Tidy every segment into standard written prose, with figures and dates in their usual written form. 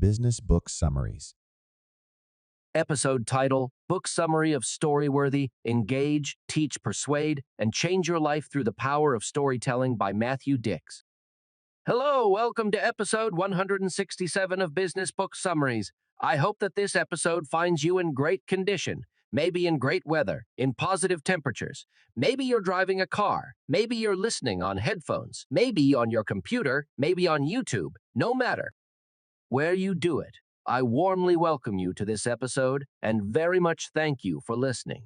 Business Book Summaries. Episode title, Book Summary of Storyworthy, Engage, Teach, Persuade, and Change Your Life Through the Power of Storytelling by Matthew Dix. Hello, welcome to episode 167 of Business Book Summaries. I hope that this episode finds you in great condition, maybe in great weather, in positive temperatures. Maybe you're driving a car, maybe you're listening on headphones, maybe on your computer, maybe on YouTube, no matter. Where you do it, I warmly welcome you to this episode and very much thank you for listening.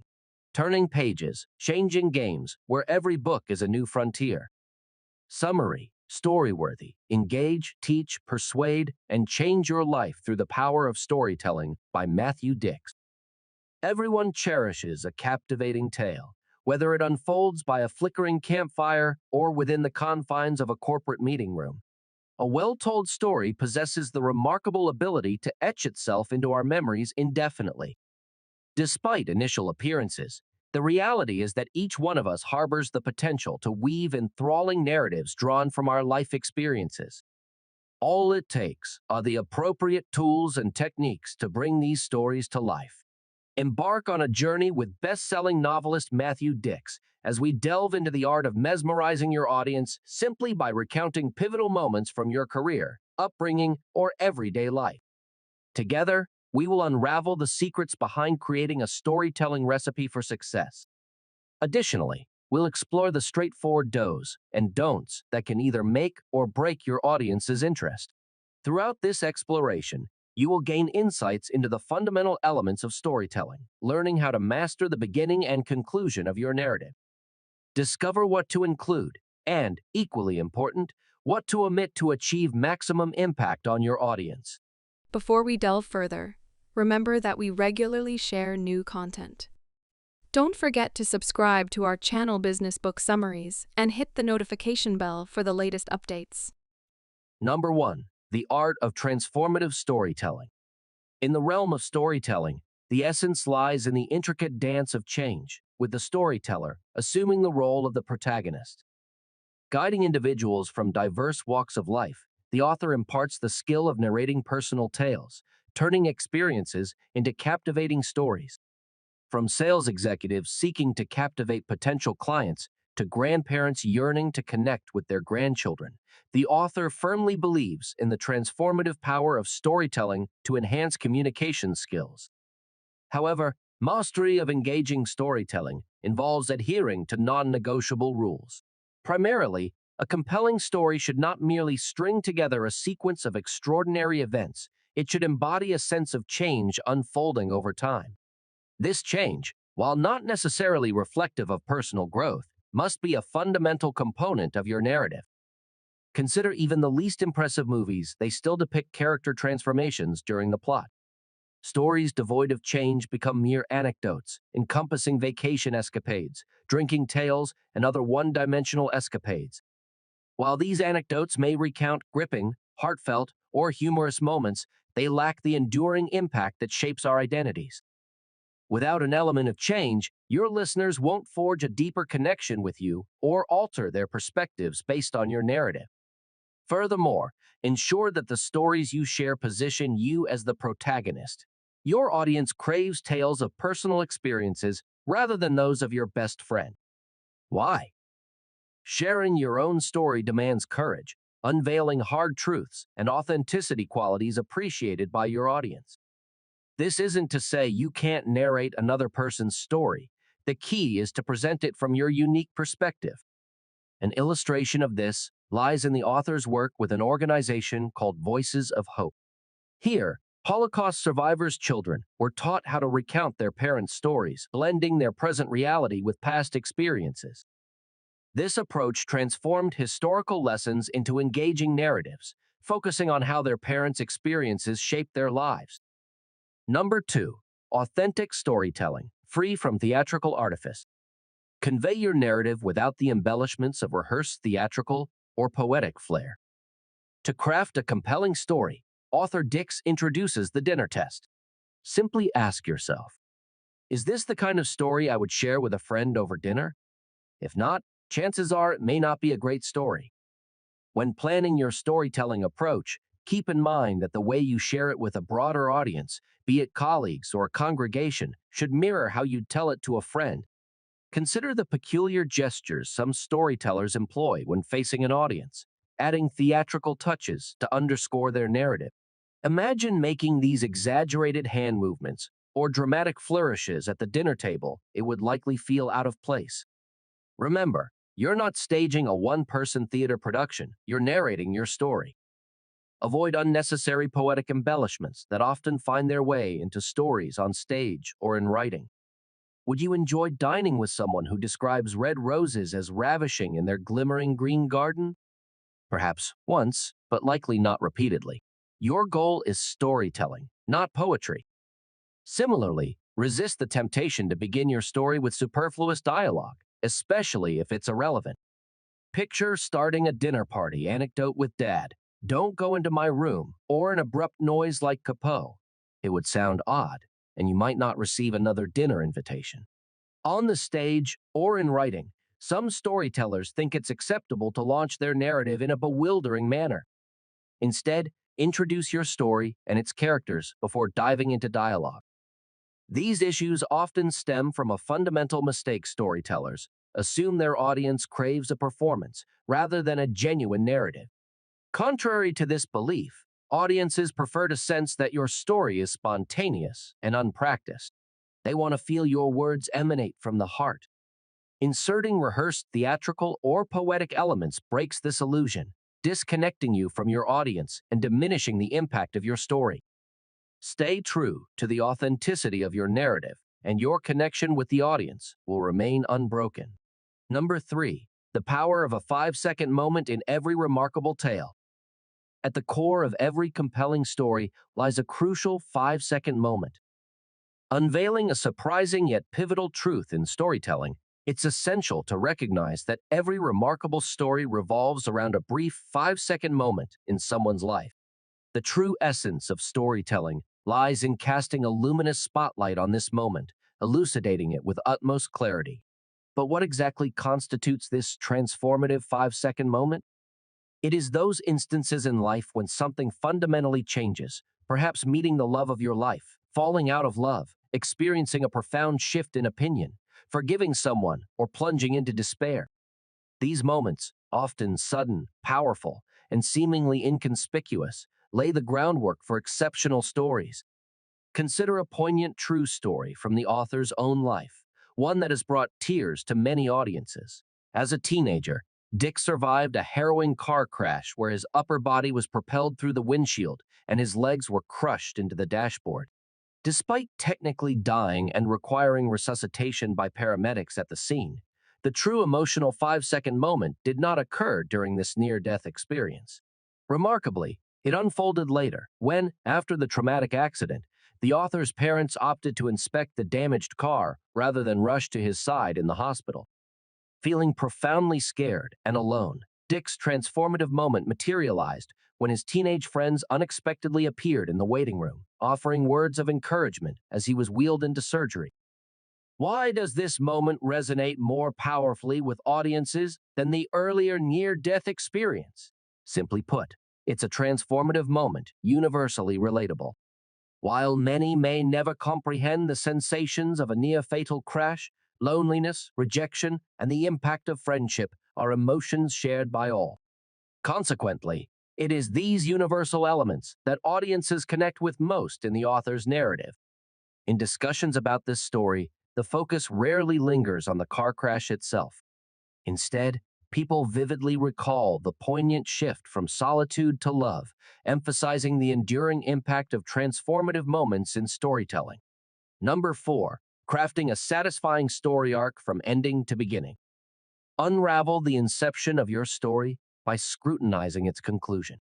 Turning pages, changing games, where every book is a new frontier. Summary, Storyworthy, Engage, Teach, Persuade, and Change Your Life Through the Power of Storytelling by Matthew Dix. Everyone cherishes a captivating tale, whether it unfolds by a flickering campfire or within the confines of a corporate meeting room. A well-told story possesses the remarkable ability to etch itself into our memories indefinitely. Despite initial appearances, the reality is that each one of us harbors the potential to weave enthralling narratives drawn from our life experiences. All it takes are the appropriate tools and techniques to bring these stories to life. Embark on a journey with best-selling novelist Matthew Dix as we delve into the art of mesmerizing your audience simply by recounting pivotal moments from your career, upbringing, or everyday life. Together, we will unravel the secrets behind creating a storytelling recipe for success. Additionally, we'll explore the straightforward do's and don'ts that can either make or break your audience's interest. Throughout this exploration, you will gain insights into the fundamental elements of storytelling, learning how to master the beginning and conclusion of your narrative. Discover what to include, and, equally important, what to omit to achieve maximum impact on your audience. Before we delve further, remember that we regularly share new content. Don't forget to subscribe to our channel Business Book Summaries and hit the notification bell for the latest updates. Number 1. The art of transformative storytelling. In the realm of storytelling, the essence lies in the intricate dance of change, with the storyteller assuming the role of the protagonist. Guiding individuals from diverse walks of life, the author imparts the skill of narrating personal tales, turning experiences into captivating stories. From sales executives seeking to captivate potential clients to grandparents yearning to connect with their grandchildren, the author firmly believes in the transformative power of storytelling to enhance communication skills. However, mastery of engaging storytelling involves adhering to non-negotiable rules. Primarily, a compelling story should not merely string together a sequence of extraordinary events, it should embody a sense of change unfolding over time. This change, while not necessarily reflective of personal growth, must be a fundamental component of your narrative. Consider even the least impressive movies, they still depict character transformations during the plot. Stories devoid of change become mere anecdotes, encompassing vacation escapades, drinking tales, and other one-dimensional escapades. While these anecdotes may recount gripping, heartfelt, or humorous moments, they lack the enduring impact that shapes our identities. Without an element of change, your listeners won't forge a deeper connection with you or alter their perspectives based on your narrative. Furthermore, ensure that the stories you share position you as the protagonist. Your audience craves tales of personal experiences rather than those of your best friend. Why? Sharing your own story demands courage, unveiling hard truths, and authenticity qualities appreciated by your audience. This isn't to say you can't narrate another person's story. The key is to present it from your unique perspective. An illustration of this lies in the author's work with an organization called Voices of Hope. Here, Holocaust survivors' children were taught how to recount their parents' stories, blending their present reality with past experiences. This approach transformed historical lessons into engaging narratives, focusing on how their parents' experiences shaped their lives. Number 2. Authentic storytelling, free from theatrical artifice. Convey your narrative without the embellishments of rehearsed theatrical or poetic flair. To craft a compelling story, author Dix introduces the dinner test. Simply ask yourself, is this the kind of story I would share with a friend over dinner? If not, chances are it may not be a great story. When planning your storytelling approach, keep in mind that the way you share it with a broader audience, be it colleagues or a congregation, should mirror how you'd tell it to a friend. Consider the peculiar gestures some storytellers employ when facing an audience, adding theatrical touches to underscore their narrative. Imagine making these exaggerated hand movements or dramatic flourishes at the dinner table. It would likely feel out of place. Remember, you're not staging a one-person theater production, you're narrating your story. Avoid unnecessary poetic embellishments that often find their way into stories on stage or in writing. Would you enjoy dining with someone who describes red roses as ravishing in their glimmering green garden? Perhaps once, but likely not repeatedly. Your goal is storytelling, not poetry. Similarly, resist the temptation to begin your story with superfluous dialogue, especially if it's irrelevant. Picture starting a dinner party anecdote with dad. Don't go into my room, or an abrupt noise like Capoe. It would sound odd, and you might not receive another dinner invitation. On the stage or in writing, some storytellers think it's acceptable to launch their narrative in a bewildering manner. Instead, introduce your story and its characters before diving into dialogue. These issues often stem from a fundamental mistake. Storytellers assume their audience craves a performance rather than a genuine narrative. Contrary to this belief, audiences prefer to sense that your story is spontaneous and unpracticed. They want to feel your words emanate from the heart. Inserting rehearsed theatrical or poetic elements breaks this illusion, disconnecting you from your audience and diminishing the impact of your story. Stay true to the authenticity of your narrative, and your connection with the audience will remain unbroken. Number 3. The power of a 5-second moment in every remarkable tale. At the core of every compelling story lies a crucial 5-second moment. Unveiling a surprising yet pivotal truth in storytelling, it's essential to recognize that every remarkable story revolves around a brief 5-second moment in someone's life. The true essence of storytelling lies in casting a luminous spotlight on this moment, elucidating it with utmost clarity. But what exactly constitutes this transformative 5-second moment? It is those instances in life when something fundamentally changes, perhaps meeting the love of your life, falling out of love, experiencing a profound shift in opinion, forgiving someone, or plunging into despair. These moments, often sudden, powerful, and seemingly inconspicuous, lay the groundwork for exceptional stories. Consider a poignant true story from the author's own life, one that has brought tears to many audiences. As a teenager, Dick survived a harrowing car crash where his upper body was propelled through the windshield and his legs were crushed into the dashboard. Despite technically dying and requiring resuscitation by paramedics at the scene, the true emotional 5-second moment did not occur during this near-death experience. Remarkably, it unfolded later, when, after the traumatic accident, the author's parents opted to inspect the damaged car rather than rush to his side in the hospital. Feeling profoundly scared and alone, Dick's transformative moment materialized when his teenage friends unexpectedly appeared in the waiting room, offering words of encouragement as he was wheeled into surgery. Why does this moment resonate more powerfully with audiences than the earlier near-death experience? Simply put, it's a transformative moment, universally relatable. While many may never comprehend the sensations of a near-fatal crash, loneliness, rejection, and the impact of friendship are emotions shared by all. Consequently, it is these universal elements that audiences connect with most in the author's narrative. In discussions about this story, the focus rarely lingers on the car crash itself. Instead, people vividly recall the poignant shift from solitude to love, emphasizing the enduring impact of transformative moments in storytelling. Number 4. Crafting a satisfying story arc from ending to beginning. Unravel the inception of your story by scrutinizing its conclusion.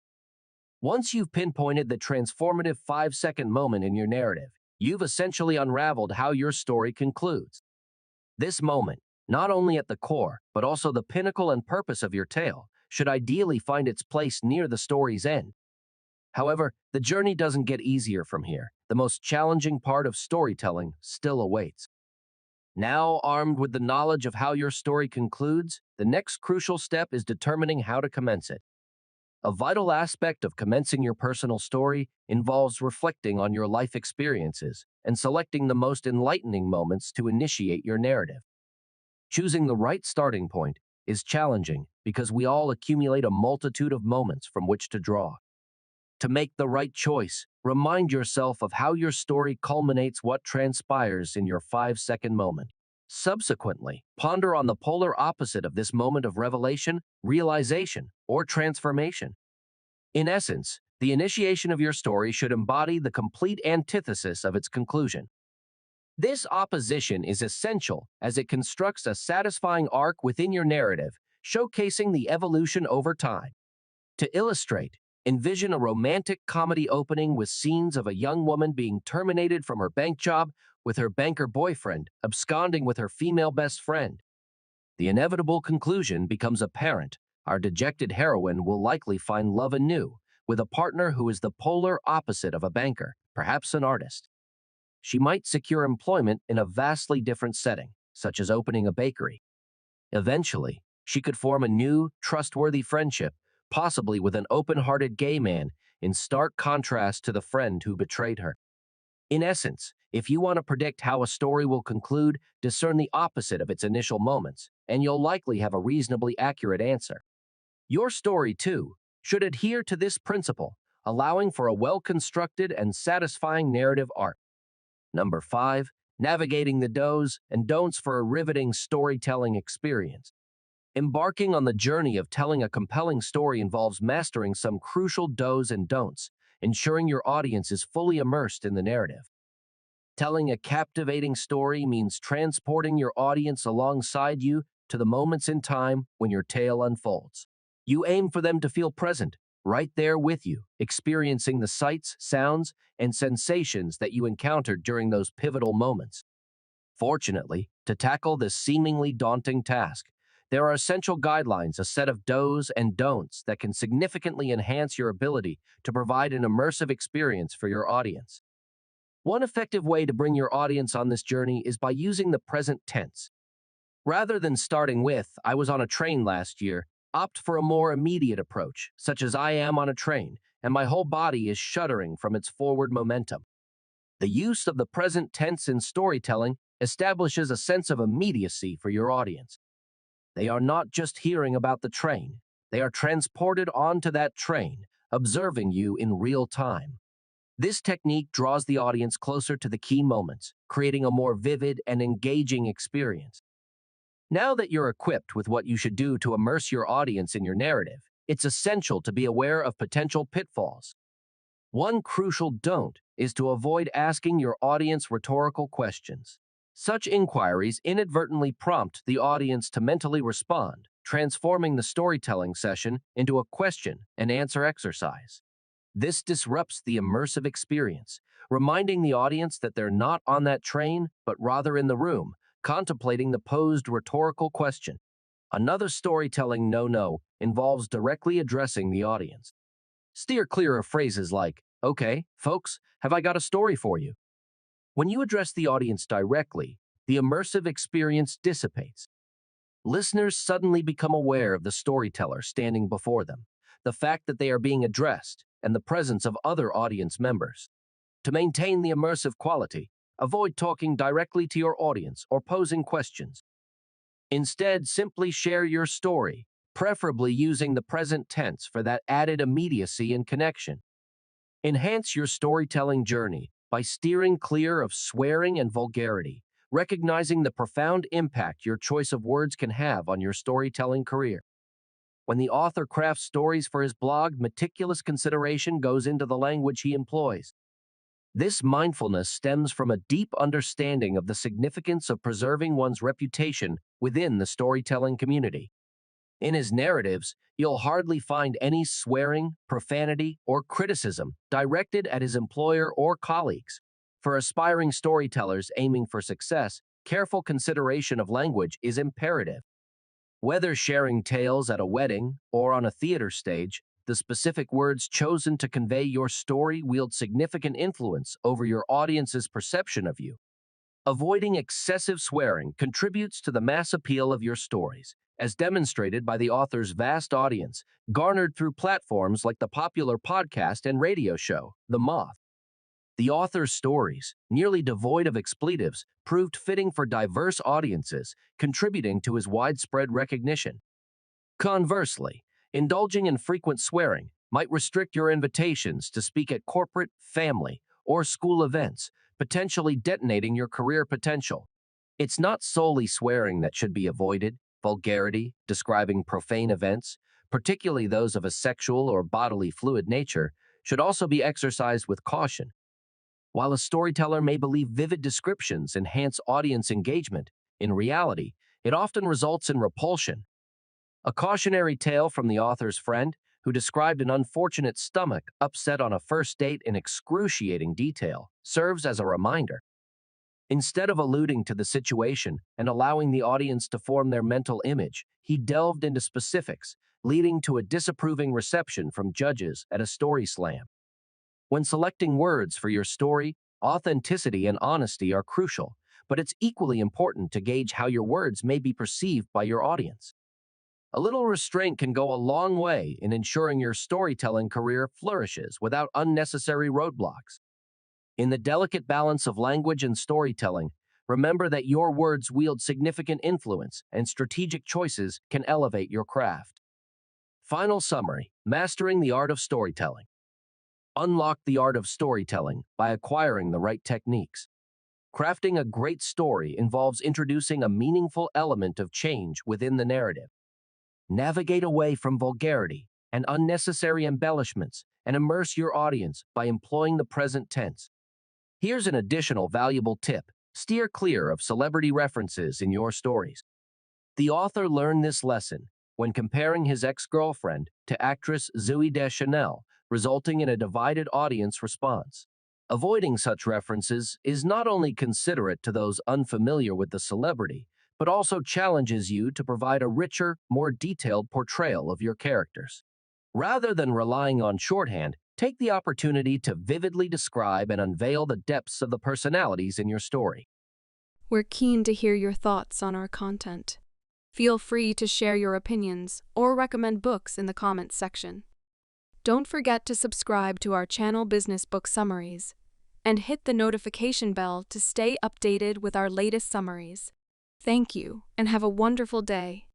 Once you've pinpointed the transformative 5-second moment in your narrative, you've essentially unraveled how your story concludes. This moment, not only at the core, but also the pinnacle and purpose of your tale, should ideally find its place near the story's end. However, the journey doesn't get easier from here. The most challenging part of storytelling still awaits. Now, armed with the knowledge of how your story concludes, the next crucial step is determining how to commence it. A vital aspect of commencing your personal story involves reflecting on your life experiences and selecting the most enlightening moments to initiate your narrative. Choosing the right starting point is challenging because we all accumulate a multitude of moments from which to draw. To make the right choice, remind yourself of how your story culminates what transpires in your 5-second moment. Subsequently, ponder on the polar opposite of this moment of revelation, realization, or transformation. In essence, the initiation of your story should embody the complete antithesis of its conclusion. This opposition is essential as it constructs a satisfying arc within your narrative, showcasing the evolution over time. To illustrate, envision a romantic comedy opening with scenes of a young woman being terminated from her bank job, with her banker boyfriend absconding with her female best friend. The inevitable conclusion becomes apparent. Our dejected heroine will likely find love anew, with a partner who is the polar opposite of a banker, perhaps an artist. She might secure employment in a vastly different setting, such as opening a bakery. Eventually, she could form a new, trustworthy friendship, possibly with an open-hearted gay man, in stark contrast to the friend who betrayed her. In essence, if you want to predict how a story will conclude, discern the opposite of its initial moments, and you'll likely have a reasonably accurate answer. Your story, too, should adhere to this principle, allowing for a well-constructed and satisfying narrative arc. Number 5. Navigating the do's and don'ts for a riveting storytelling experience. Embarking on the journey of telling a compelling story involves mastering some crucial do's and don'ts, ensuring your audience is fully immersed in the narrative. Telling a captivating story means transporting your audience alongside you to the moments in time when your tale unfolds. You aim for them to feel present, right there with you, experiencing the sights, sounds, and sensations that you encountered during those pivotal moments. Fortunately, to tackle this seemingly daunting task, there are essential guidelines, a set of do's and don'ts that can significantly enhance your ability to provide an immersive experience for your audience. One effective way to bring your audience on this journey is by using the present tense. Rather than starting with, "I was on a train last year," opt for a more immediate approach, such as "I am on a train, and my whole body is shuddering from its forward momentum." The use of the present tense in storytelling establishes a sense of immediacy for your audience. They are not just hearing about the train, they are transported onto that train, observing you in real time. This technique draws the audience closer to the key moments, creating a more vivid and engaging experience. Now that you're equipped with what you should do to immerse your audience in your narrative, it's essential to be aware of potential pitfalls. One crucial don't is to avoid asking your audience rhetorical questions. Such inquiries inadvertently prompt the audience to mentally respond, transforming the storytelling session into a question and answer exercise. This disrupts the immersive experience, reminding the audience that they're not on that train, but rather in the room, contemplating the posed rhetorical question. Another storytelling no-no involves directly addressing the audience. Steer clear of phrases like, "Okay, folks, have I got a story for you?" When you address the audience directly, the immersive experience dissipates. Listeners suddenly become aware of the storyteller standing before them, the fact that they are being addressed, and the presence of other audience members. To maintain the immersive quality, avoid talking directly to your audience or posing questions. Instead, simply share your story, preferably using the present tense for that added immediacy and connection. Enhance your storytelling journey by steering clear of swearing and vulgarity, recognizing the profound impact your choice of words can have on your storytelling career. When the author crafts stories for his blog, meticulous consideration goes into the language he employs. This mindfulness stems from a deep understanding of the significance of preserving one's reputation within the storytelling community. In his narratives, you'll hardly find any swearing, profanity, or criticism directed at his employer or colleagues. For aspiring storytellers aiming for success, careful consideration of language is imperative. Whether sharing tales at a wedding or on a theater stage, the specific words chosen to convey your story wield significant influence over your audience's perception of you. Avoiding excessive swearing contributes to the mass appeal of your stories, as demonstrated by the author's vast audience, garnered through platforms like the popular podcast and radio show, The Moth. The author's stories, nearly devoid of expletives, proved fitting for diverse audiences, contributing to his widespread recognition. Conversely, indulging in frequent swearing might restrict your invitations to speak at corporate, family, or school events, potentially detonating your career potential. It's not solely swearing that should be avoided. Vulgarity, describing profane events, particularly those of a sexual or bodily fluid nature, should also be exercised with caution. While a storyteller may believe vivid descriptions enhance audience engagement, in reality, it often results in repulsion. A cautionary tale from the author's friend, who described an unfortunate stomach upset on a first date in excruciating detail, serves as a reminder. Instead of alluding to the situation and allowing the audience to form their mental image, he delved into specifics, leading to a disapproving reception from judges at a story slam. When selecting words for your story, authenticity and honesty are crucial, but it's equally important to gauge how your words may be perceived by your audience. A little restraint can go a long way in ensuring your storytelling career flourishes without unnecessary roadblocks. In the delicate balance of language and storytelling, remember that your words wield significant influence and strategic choices can elevate your craft. Final summary: mastering the art of storytelling. Unlock the art of storytelling by acquiring the right techniques. Crafting a great story involves introducing a meaningful element of change within the narrative. Navigate away from vulgarity and unnecessary embellishments and immerse your audience by employing the present tense. Here's an additional valuable tip: steer clear of celebrity references in your stories. The author learned this lesson when comparing his ex-girlfriend to actress Zooey Deschanel, resulting in a divided audience response. Avoiding such references is not only considerate to those unfamiliar with the celebrity, but also challenges you to provide a richer, more detailed portrayal of your characters. Rather than relying on shorthand, take the opportunity to vividly describe and unveil the depths of the personalities in your story. We're keen to hear your thoughts on our content. Feel free to share your opinions or recommend books in the comments section. Don't forget to subscribe to our channel Business Book Summaries and hit the notification bell to stay updated with our latest summaries. Thank you and have a wonderful day.